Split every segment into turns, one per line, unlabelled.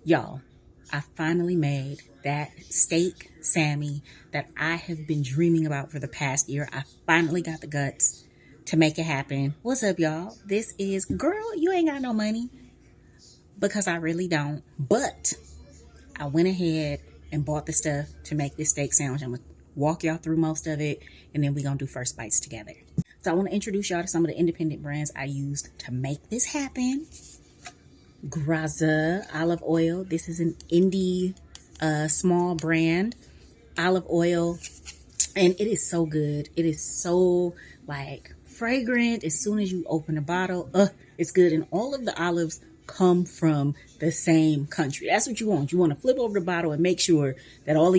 Y'all, I finally made that steak Sammy that I have been dreaming about for the past year. I finally got the guts to make it happen. What's up, y'all? This is, girl, you ain't got no money, because I really don't. But I went ahead and bought the stuff to make this steak sandwich. I'm going to walk y'all through most of it, and then we're going to do first bites together. So I want to introduce y'all to some of the independent brands I used to make this happen. Graza olive oil. This is an indie small brand olive oil, and it is so good. It is so like fragrant as soon as you open the bottle. It's good, and all of the olives come from the same country. That's what you want. You want to flip over the bottle and make sure that all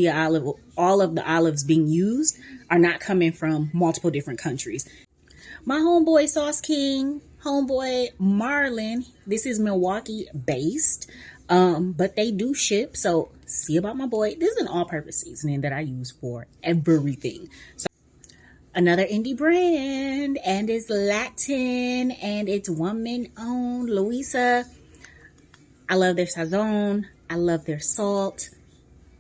of the olives being used are not coming from multiple different countries. My homeboy Sauce King, homeboy Marlin, this is Milwaukee based, but they do ship, so see about my boy. This is an all-purpose seasoning that I use for everything. So another indie brand, and it's Latin, and it's woman-owned, Louisa. I love their sazon. I love their salt.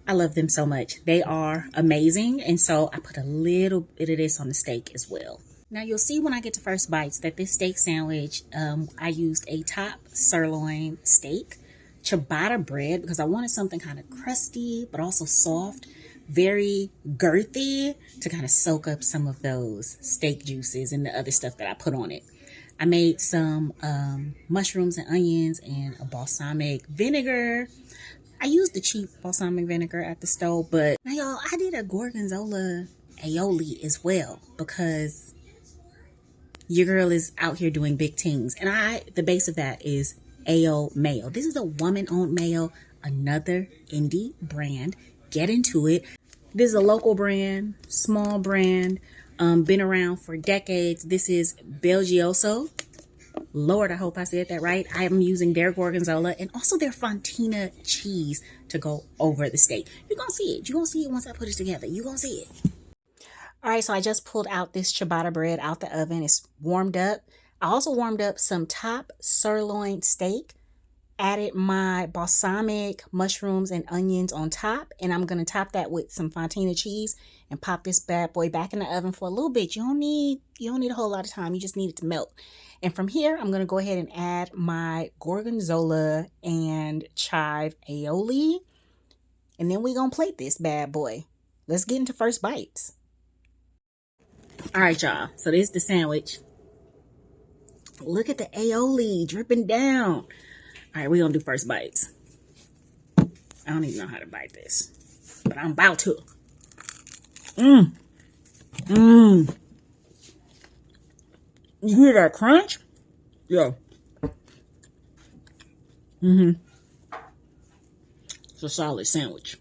I love them so much. They are amazing, and so I put a little bit of this on the steak as well. Now you'll see when I get to first bites that this steak sandwich, I used a top sirloin steak, ciabatta bread, because I wanted something kind of crusty, but also soft, very girthy to kind of soak up some of those steak juices and the other stuff that I put on it. I made some mushrooms and onions and a balsamic vinegar. I used the cheap balsamic vinegar at the stove, but now y'all, I did a gorgonzola aioli as well, because your girl is out here doing big things. And the base of that is AYOH mayo. This is a woman-owned mayo, another indie brand. Get into it. This is a local brand, small brand, been around for decades. This is Belgioso. Lord, I hope I said that right. I am using their gorgonzola and also their fontina cheese to go over the steak. You're going to see it. You're going to see it once I put it together. You're going to see it. All right, so I just pulled out this ciabatta bread out the oven. It's warmed up. I also warmed up some top sirloin steak, added my balsamic mushrooms and onions on top, and I'm going to top that with some fontina cheese and pop this bad boy back in the oven for a little bit. You don't need a whole lot of time. You just need it to melt. And from here, I'm going to go ahead and add my gorgonzola and chive aioli, and then we're going to plate this bad boy. Let's get into first bites. All right, y'all. So this is the sandwich. Look at the aioli dripping down. All right, we're going to do first bites. I don't even know how to bite this, but I'm about to. You hear that crunch? Yeah. It's a solid sandwich.